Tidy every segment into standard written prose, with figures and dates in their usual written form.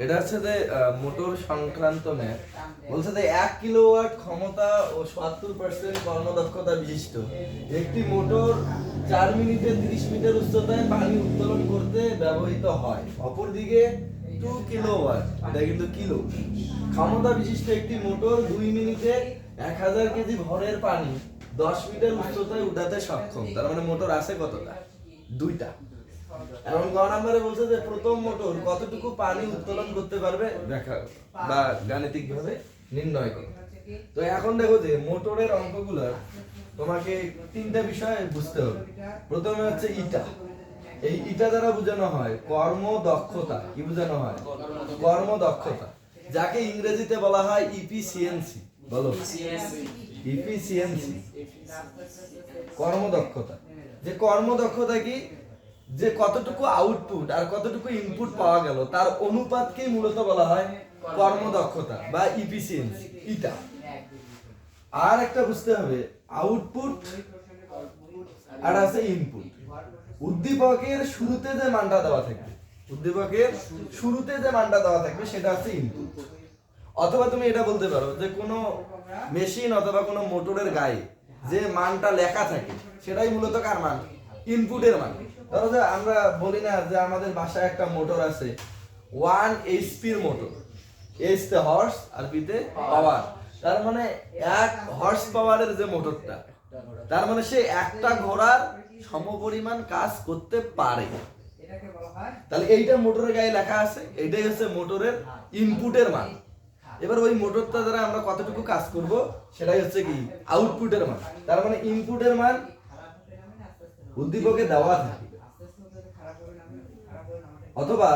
এটা হচ্ছে যে মোটর সংক্রান্ত ম্যাথ। বলছে যে 1 কিলোওয়াট ক্ষমতা ও 70% কর্মদক্ষতা বিশিষ্ট একটি মোটর 4 মিনিটে 30 মিটার উচ্চতায় পানি উত্তোলন করতে ব্যবহৃত হয়। অপরদিকে 2 কিলোওয়াট, এটা কিন্তু কিলো, ক্ষমতা বিশিষ্ট একটি মোটর 2 মিনিটে 1000 কেজি ভরের পানি 10 মিটার উচ্চতায় উঠাতে সক্ষম। তার মানে মোটর আছে কতটা? দুইটা। এখন গ নম্বরে বলছে যে প্রথম মোটর কতটুকু পানি উত্তোলন করতে পারবে ব্যাখ্যা বা গাণিতিক ভাবে নির্ণয় করো। তো এখন দেখো যে মোটরের অঙ্কগুলো তোমাকে তিনটা বিষয় বুঝতে হবে। প্রথমে হচ্ছে ইটা। এই ইটা দ্বারা বোঝানো হয় কর্মদক্ষতা। কি বোঝানো হয়? কর্মদক্ষতা, যাকে ইংরেজিতে বলা হয় ইফিসিয়েন্সি। বলো ইফিসিয়েন্সি, কর্মদক্ষতা। যে কর্মদক্ষতা কি? যে কতটুকু আউটপুট আর কতটুকু ইনপুট পাওয়া গেল তার অনুপাতকেই মূলত বলা হয় কর্মদক্ষতা বা ইফিসিয়েন্সি, ইটা। আর একটা বুঝতে হবে আউটপুট আর আছে ইনপুট। উদ্দীপকের শুরুতে যে মানটা দেওয়া থাকবে, উদ্দীপকের শুরুতে যে মানটা দেওয়া থাকবে সেটা হচ্ছে ইনপুট। অথবা তুমি এটা বলতে পারো যে কোনো মেশিন অথবা কোনো মোটরের গায়ে যে মানটা লেখা থাকে সেটাই মূলত কার মান? ইনপুটের মান। ধরো যে আমরা বলি না যে আমাদের বাসায় একটা মোটর আছে 1 HP এর মোটর, এইচ তে হর্স আর পি তে পাওয়ার। তার মানে 1 হর্স পাওয়ারের যে মোটরটা, তার মানে সে একটা ঘোড়ার সমপরিমাণ কাজ করতে পারে। তাহলে এইটা মোটরের গায়ে লেখা আছে, এইটাই হচ্ছে মোটরের ইনপুটের মান। এবার ওই মোটরটা দ্বারা আমরা কতটুকু কাজ করব সেটাই হচ্ছে কি আউটপুটের মান। তার মানে ইনপুটের মান উদ্দীপকে দেওয়া থাকে, অথবা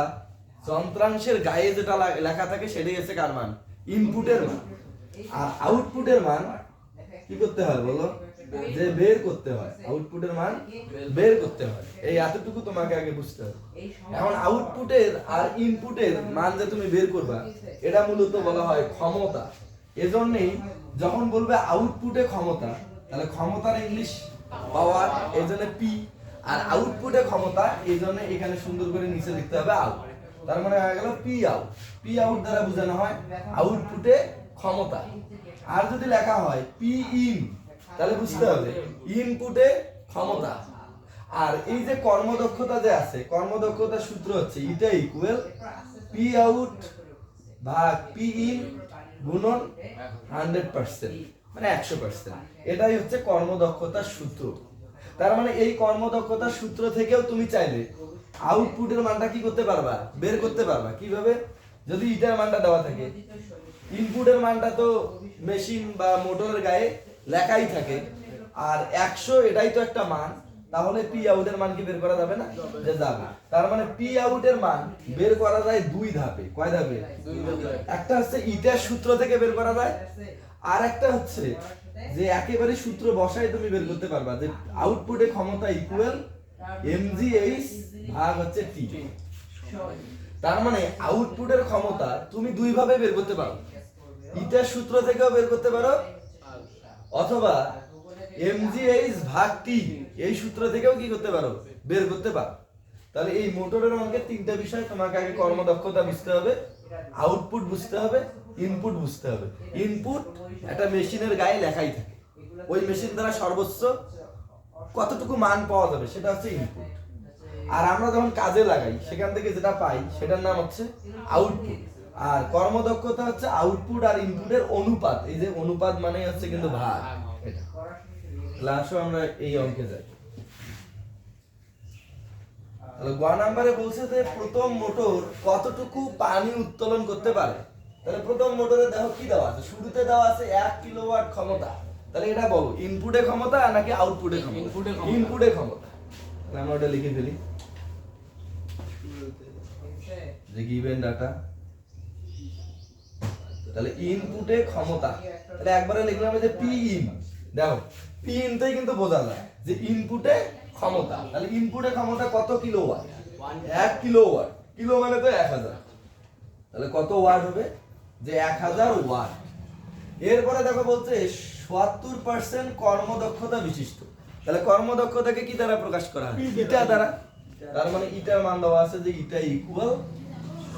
যন্ত্রাংশের গায়ে যেটা লেখা থাকে সেটাই হচ্ছে কার মান? ইনপুটের মান। আর আউটপুটের মান কি করতে হয় বলো? যে বের করতে হয়। আউটপুটের মান বের করতে হয়। এই এতটুকু তোমাকে আগে বুঝতে হবে। এখন আউটপুটের আর ইনপুটের মান যে তুমি বের করবা এটা মূলত বলা হয় ক্ষমতা। এজন্যই যখন বলবে আউটপুটে ক্ষমতা, তাহলে ক্ষমতার ইংলিশ পাওয়ার, এজন্য পি। আর আউটপুটে ক্ষমতা, এইজন্য এখানে সুন্দর করে নিচে লিখতে হবে আউট। তার মানে হয়ে গেল পি আউট। পি আউট দ্বারা বোঝানো হয় আউটপুটে ক্ষমতা। আর যদি লেখা হয় পি ইন, তাহলে বুঝতে হবে ইনপুটে ক্ষমতা। আর এই যে কর্মদক্ষতা যে আছে, কর্মদক্ষতার সূত্র হচ্ছে এটা ইকুয়াল পি আউট ভাগ পি ইন গুণন 100%, মানে 100%। এটাই হচ্ছে কর্মদক্ষতার সূত্র। তার মানে এই কর্মদক্ষতার সূত্র থেকেও তুমি চাইলে আউটপুটের মানটা কি করতে পারবা? বের করতে পারবা। কিভাবে? যদি ইটার মানটা দেওয়া থাকে, ইনপুটের মানটা তো মেশিন বা মোটরের গায়ে লেখাই থাকে, আর 100 এটাই তো একটা মান, তাহলে পি আউটের মান কি বের করা যাবে না? যে যাবে। তার মানে পি আউটের মান বের করা যায় দুই ধাপে। কয় ধাপে? দুই ধাপে। একটা হচ্ছে ইটার সূত্র থেকে বের করা যায়, আর একটা হচ্ছে যে একেবারে সূত্র বসাই তুমি বের করতে পারবা যে আউটপুটে ক্ষমতা ইকুয়াল mgh ভাগ হচ্ছে টি। তার মানে আউটপুটের ক্ষমতা তুমি দুই ভাবে বের করতে পারো। ইটার সূত্র থেকেও বের করতে পারো, অথবা mgh ভাগ টি এই সূত্র থেকেও কি করতে পারো? বের করতে পারো। তাহলে এই মোটরের অঙ্কের তিনটা বিষয় তোমাকে আগে কর্মদক্ষতা বুঝতে হবে, আউটপুট বুঝতে হবে, ইনপুট বুঝতে হবে। ইনপুট একটা মেশিনের গায়ে লেখাই থাকে, ওই মেশিন দ্বারা সর্বোচ্চ কতটুকু মান পাওয়া যাবে সেটা হচ্ছে ইনপুট। আর আমরা যখন কাজে লাগাই সেখান থেকে যেটা পাই সেটার নাম হচ্ছে আউটপুট। আর কর্মদক্ষতা হচ্ছে আউটপুট আর ইনপুটের অনুপাত। এই যে অনুপাত মানে হচ্ছে কিন্তু ভাগ। এটা লাস্টে আমরা এই অঙ্কে যাই। তাহলে গ নম্বরে বলছে যে প্রথম মোটর কতটুকু পানি উত্তোলন করতে পারে। তাহলে প্রথম মোটরে দেখো কি দেওয়া আছে, শুরুতে দেওয়া আছে 1 কিলোওয়াট ক্ষমতা। তাহলে এটা বলো ইনপুটে ক্ষমতা নাকি আউটপুটে ক্ষমতা? ইনপুটে ক্ষমতা। আমরা ওটা লিখে ফেলি যে গিভেন ডাটা। তাহলে ইনপুটে ক্ষমতা, তাহলে একবারে লিখলাম যে পি ইন। দেখো পি ইনতেই কিন্তু বোঝা যায় যে ইনপুটে ক্ষমতা। তাহলে ইনপুটে ক্ষমতা কত কিলোওয়াট? 1 কিলোওয়াট। কিলো মানে তো 1000। তাহলে কত ওয়াট হবে? যে 1000 ওয়াট। এরপরে দেখো বলছে 70% কর্মদক্ষতা বিশিষ্ট। তাহলে কর্মদক্ষতাকে কি দ্বারা প্রকাশ করা হয়? ইটা দ্বারা। তার মানে ইটার মান দেওয়া আছে যে ইটা ইকুয়াল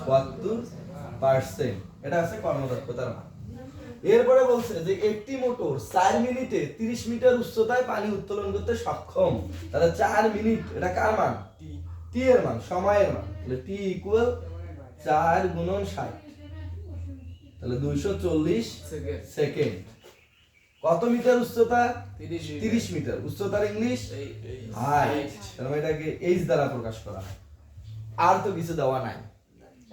72%। এটা আছে কর্মদক্ষতার মান। এরপরে বলছে যে একটি মোটর 4 মিনিটে 30 মিটার উচ্চতায় পানি উত্তোলন করতে সক্ষম। তাহলে 4 মিনিট, এটা কার মান? টি এর মান, সময়ের মান। তাহলে টি ইকুয়াল 4 গুণন 60, তাহলে 240 সেকেন্ড। কত মিটার উচ্চতা? 30 মিটার। উচ্চতার ইংলিশ হাইট, তার মানে এটাকে এইচ দ্বারা প্রকাশ করা হয়। আর তো কিছু দেওয়া নাই।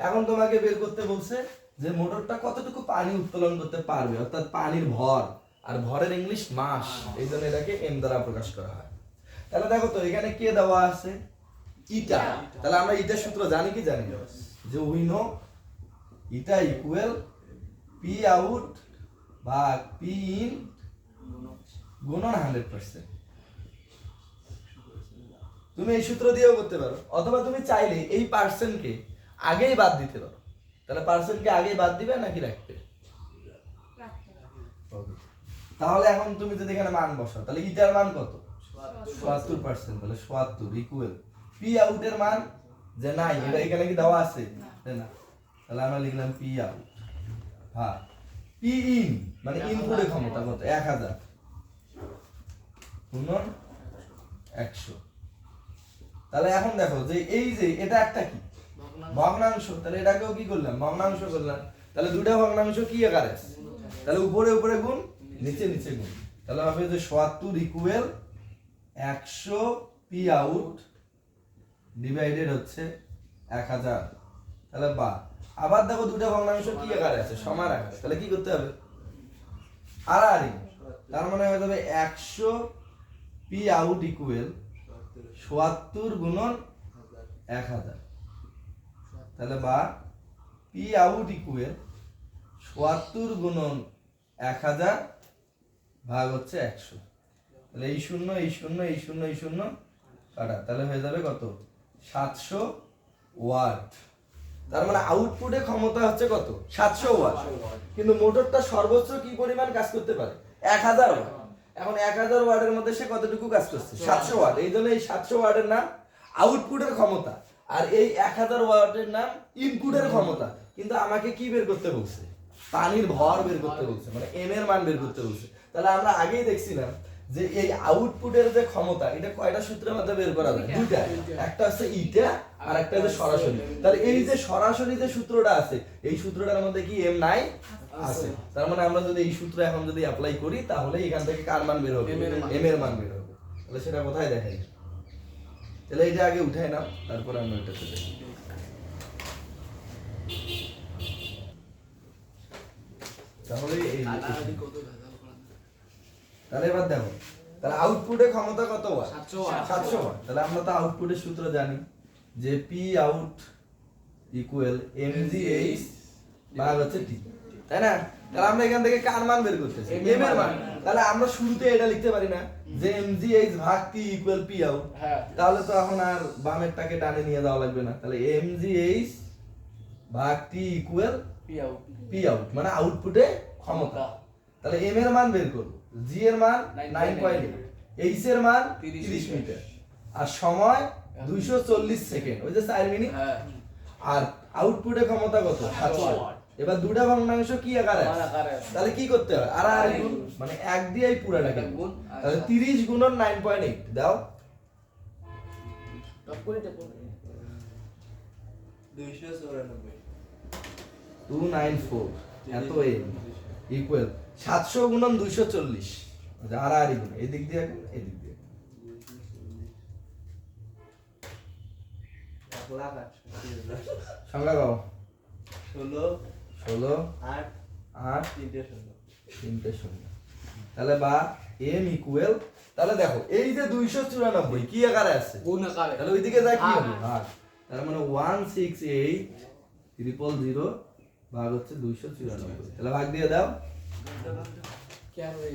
এখন তোমাকে বের করতে বলছে যে মোটরটা কতটুকু পানি উত্তোলন করতে পারবে, অর্থাৎ পানির ভর। আর ভরের ইংলিশ মাস, এই জন্য এটাকে এম দ্বারা প্রকাশ করা হয়। তাহলে দেখো তো এখানে কে দেওয়া আছে? ইটা। তাহলে আমরা ইটার সূত্র জানি কি জানি না? যে we know eta equal P out ভাগ পি ইন গুণন 100%। তুমি এই সূত্র দিয়েও করতে পারো, অথবা তুমি চাইলে এই পার্সেন্টকে আগেই বাদ দিতে পারো। তাহলে পার্সেন্টকে আগেই বাদ দিবে নাকি রাখবে? তাহলে এখন তুমি যদি এখানে মান বসাও, তাহলে ইটার মান কত? 72%। তাহলে 72 ইকুয়াল পি আউটের মান যে নাই, এটা এখানে কি দেওয়া আছে? না। তাহলে আমরা লিখলাম পি আউট ভাগ পি ইন, মানে ইনপুটের ক্ষমতা কত? 1000 গুণন 100। তাহলে এখন দেখো যে এই যে এটা একটা কি ভগ্নাংশ, তাহলে এটাকেও কি করলাম? ভগ্নাংশ করলাম। তাহলে দুটো ভগ্নাংশ কি আকারে? তাহলে উপরে উপরে গুণ, নিচে নিচে গুণ। তাহলে হবে যে 72 ইকুয়াল 100 পি আউট ডিভাইডেড হচ্ছে 1000। তাহলে বা আবার দেখো দুটো ভগ্নাংশ কি আকারে আছে? সমান আকারে। তাহলে কি করতে হবে? আড়াআড়ি। তার মানে হয়ে যাবে 100 পি আউট ইকুয়াল ৭৭ গুণন 1000। তাহলে বা পি আউট ইকুয়াল ৭৭ গুণন 1000 ভাগ হচ্ছে 100। তাহলে এই শূন্য এই শূন্য এই শূন্য এই শূন্য কাটা, তাহলে হয়ে যাবে কত? 700 ওয়াট। তার মানে আউটপুটে ক্ষমতা হচ্ছে কত? 700 ওয়াট। কিন্তু মোটরটা সর্বোচ্চ কি পরিমাণ কাজ করতে পারে? 1000 ওয়াট। এখন 1000 ওয়াটের মধ্যে সে কতটুকু কাজ করছে? 700 ওয়াট। এই জন্য এই 700 ওয়াটের নাম আউটপুটের ক্ষমতা, আর এই 1000 ওয়াটের নাম ইনপুটের ক্ষমতা। কিন্তু আমাকে কি বের করতে বলছে? পানির ভর বের করতে বলছে, মানে এম এর মান বের করতে বলছে। তাহলে আমরা আগেই দেখছিলাম যে এই আউটপুটের যে ক্ষমতা, এটা কয়টা সূত্রের মধ্যে বের করা যায়? দুইটা। একটা হচ্ছে ইটা আর একটা হচ্ছে সরাসরি। তাহলে এই যে সরাসরি যে সূত্রটা আছে, এই সূত্রটার মধ্যে কি এম নাই? আছে। তার মানে আমরা যদি এই সূত্র এখন যদি অ্যাপ্লাই করি, তাহলে এখান থেকে কার মান বের হবে? এম এর মান বের হবে। তাহলে সেটা কোথায় দেখাই? তাহলে এটা আগে উঠাই নাও, তারপর আমরা এটাতে দেখি। তাহলে তাহলে এবার দেখো, তাহলে আউটপুটের ক্ষমতা কত ওয়াট? 700 ওয়াট। তাহলে আমরা তো আউটপুটের সূত্র জানি যে পি আউট ইকুয়াল এমজিএইচ ভাগ হচ্ছে টি, তাই না? তাহলে আমরা এখান থেকে কার মান বের করতেছি? এম এর মান। তাহলে আমরা শুরুতে এটা লিখতে পারি না যে এমজিএইচ ভাগ টি ইকুয়াল পি আউট? তাহলে তো এখন আর বামেরটাকে ডানে নিয়ে যাওয়া লাগবে না। তাহলে এমজিএইচ ভাগ টি ইকুয়াল পি আউট, মানে আউটপুটে ক্ষমতা। তাহলে এম এর মান বের করব। জি এর মান 9.8, এইচ এর মান 30 মিটার, আর সময় 240 সেকেন্ড, ওই যে 4 মিনিট। আর আউটপুটে ক্ষমতা কত? 700 ওয়াট। এবার দুটো ভগ্নাংশ কি আকারে? তাহলে কি করতে হবে? আড়াআড়ি গুণ, মানে 1 দিয়ে এই পুরাটাকে গুণ। তাহলে 30 গুণন 9.8 দাও। 294 এত এম ইকুয়াল 700 গুণন 240, আড়াআড়ি গুণ, এই দিক দিয়ে গুণ, এই দিক দিয়ে। সংখ্যা কও? 16 8 3 0। তাহলে বা এম ইকুয়াল, তাহলে দেখো এই যে 294 কি আকারে আছে? গুণ আকারে। তাহলে ওইদিকে যা কি হবে? ভাগ। তার মানে 168,000 ভাগ হচ্ছে 294। তাহলে ভাগ দিয়ে দাও। क्या भाई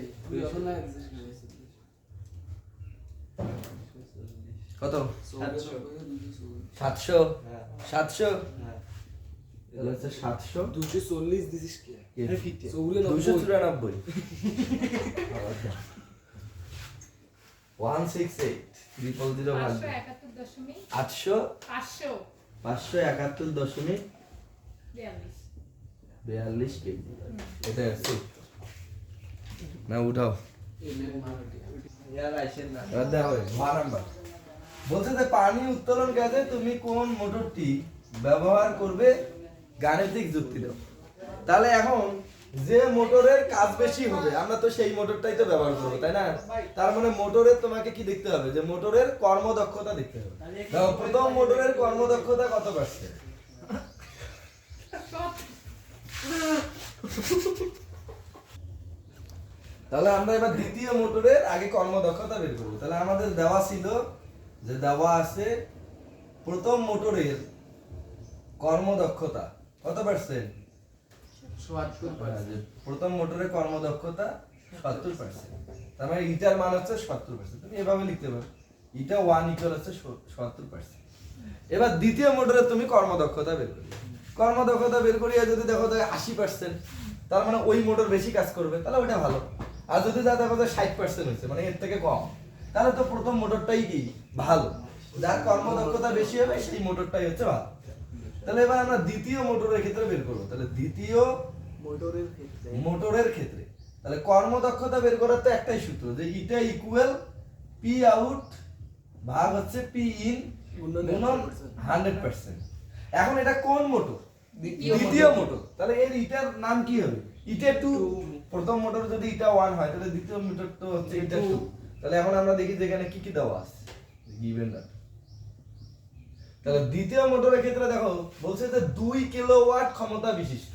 কত? 700 700 তাহলে হচ্ছে 700 240 দিছিস কি? 294 168 000 ভাগ 571.42 কেজি। এটা আছে না, উঠাও। এবার দেখো 1 নাম্বার বলছে যে পানি উত্তোলন কাজে তুমি কোন মোটরটি ব্যবহার করবে, গাণিতিক যুক্তি দাও। তাহলে এখন যে মোটরের কাজ বেশি হবে আমরা তো সেই মোটরটাই তো ব্যবহার করবো, তাই না? তার মানে মোটরের তোমাকে কি দেখতে হবে, যে মোটরের কর্মদক্ষতা দেখতে হবে। দেখো প্রথম মোটরের কর্মদক্ষতা কত পার্সেন্ট? তাহলে আমরা এবার দ্বিতীয় মোটরের আগে কর্মদক্ষতা বের করবো। তাহলে আমাদের দেওয়া ছিল, যে দেওয়া আছে প্রথম মোটরের কর্মদক্ষতা কত পার্সেন্ট? 70%। প্রথম মোটরের কর্মদক্ষতা 70%। তার মানে ইটার মান হচ্ছে 70%। তুমি এভাবে লিখতে পারো, ইটা 1 ইকুয়াল হচ্ছে 70%। এবার দ্বিতীয় মোটরের তুমি কর্মদক্ষতা বের করবে। কর্মদক্ষতা বের করিয়া যদি দেখো যে 80%, তার মানে ওই মোটর বেশি কাজ করবে, তাহলে ওটা ভালো। আর যদি যা দেখো যে 60% হয়েছে, মানে এর থেকে কম, তাহলে তো প্রথম মোটরটাই কি ভালো, যার কর্মদক্ষতা বেশি হবে সেই মোটরটাই হচ্ছে ভালো। তাহলে এবার আমরা দ্বিতীয় মোটরের ক্ষেত্রে বের করব। তাহলে দ্বিতীয় মোটরের ক্ষেত্রে তাহলে কর্মদক্ষতা বের করার তো একটাই সূত্র, যে ইটা ইকুয়াল পি আউট ভাগ হচ্ছে পি ইন গুণন 100%। এখন এটা কোন মোটর? দ্বিতীয় মোটর। তাহলে এর ইটার নাম কি হবে? ইটা 2। প্রথম মোটর যদি ইটা 1 হয়, তাহলে দ্বিতীয় মোটর তো হচ্ছে ইটা 2। তাহলে এখন আমরা দেখি যে এখানে কি কি দেওয়া আছে, গিভেন ডাটা। তাহলে দ্বিতীয় মোটরের ক্ষেত্রে দেখো বলছে যে 2 কিলোওয়াট ক্ষমতা বিশিষ্ট।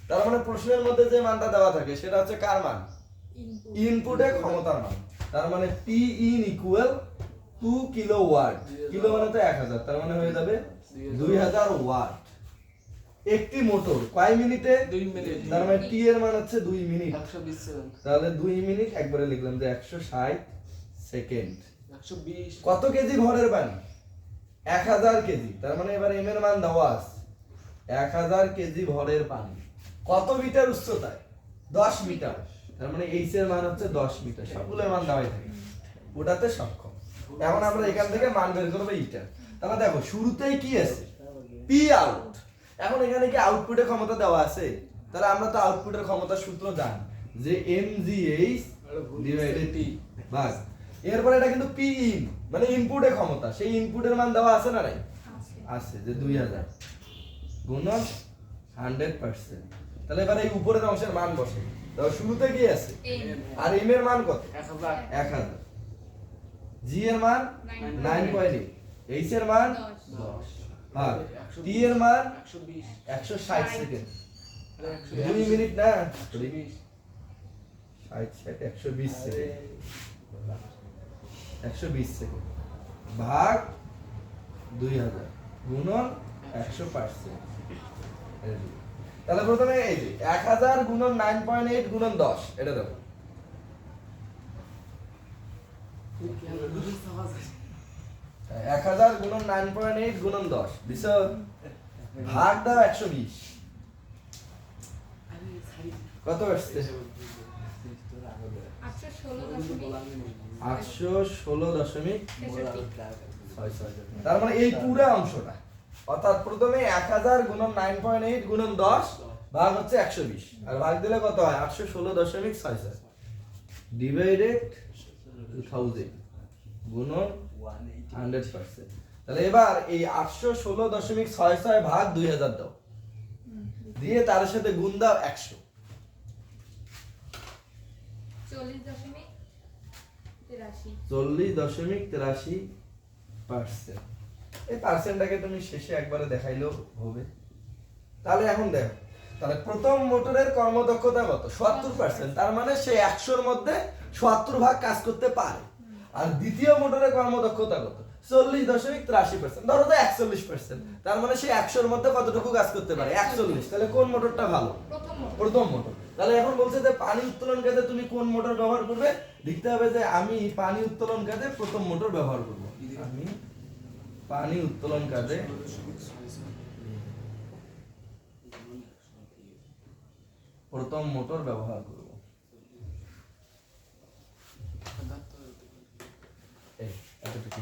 তার মানে প্রশ্নের মধ্যে যে মানটা দেওয়া থাকে সেটা হচ্ছে কার মান? ইনপুটে ক্ষমতার মান। তার মানে P in equal 2 kilowatt. Kilo মানে তো 1000, তার মানে হয়ে যাবে 2000 ওয়াট। একটি মোটর কয় মিনিটে? 2 মিনিট। তার মানে টি এর মান হচ্ছে 2 মিনিট। 120 সেকেন্ড। তাহলে 2 মিনিট একবারে লিখলাম যে 160 সেকেন্ড। 120। কত কেজি ভরের পানি? 1000 কেজি। তার মানে এবার এম এর মান দেওয়া আছে 1000 কেজি ভরের পানি। কত মিটার উচ্চতায়? 10 মিটার। তার মানে এইচ এর মান হচ্ছে 10 মিটার। সবগুলোর মান দেওয়াই থাকে, ওটাতে সক্ষম। এখন আমরা এখান থেকে মান বের করব ইটা। তাহলে দেখো শুরুতেই কি আছে? P out. এখন এখানে কি আউটপুটের ক্ষমতা দেওয়া আছে? তাহলে আমরা তো আউটপুটের ক্ষমতার সূত্র জানি, যে mgh ডিভাইডেড টি ভাগ। এরপর এটা কিন্তু পি ইন মানে ইনপুটের ক্ষমতা, সেই ইনপুটের মান দেওয়া আছে না নাই? আছে, যে 2000 গুণন 100%। তাহলে এবার এই উপরের অংশের মান বসে। তো শুরুতে কি আছে? আর এম এর মান কত? 1000। জি এর মান 9.8, এইচ এর মান 10 আর টি এর মান 160 সেকেন্ড। 2 মিনিট না, 60 120 সেকেন্ড। 120 সেকেন্ড ভাগ 2000 গুণন 100%। তাহলে প্রথমে এই যে 1000 গুণন 9.8 গুণন 10, এটা দেখো। 1000 গুণন 9.8 গুণন 10 দিছো, ভাগ দাও 120। কত আসছে? 816.66। তার মানে এই পুরো অংশটা, অর্থাৎ প্রথমে 1000 গুণন 9.8 গুণন 10 ভাগ হচ্ছে 120, আর ভাগ দিলে কত হয়? 816.66 ডিভাইডেড 1000 গুণন 100%। তাহলে এবার এই 816.66 ভাগ 2000 দাও, দিয়ে তার সাথে গুণ দাও 100। 40.83%। এই পার্সেন্টটাকে তুমি শেষে একবারে দেখাইলেও হবে। তাহলে এখন দেখো, তাহলে প্রথম মোটরের কর্মদক্ষতা কত? 70%। তার মানে সে 100 এর মধ্যে 70 ভাগ কাজ করতে পারে। আর দ্বিতীয় মোটরের কর্মদক্ষতা কত? 40.83%। ধরো তো 41%। তার মানে সে 100 এর মধ্যে কতটুকু কাজ করতে পারে? 41। তাহলে কোন মোটরটা ভালো? প্রথম মোটর। তাহলে এখন বলছে যে পানি উত্তোলন কাজে তুমি কোন মোটর ব্যবহার করবে? লিখতে হবে যে আমি পানি উত্তোলন কাজে প্রথম মোটর ব্যবহার করব। আমি পানি উত্তোলন কাজে প্রথম মোটর ব্যবহার করব। এতটুকু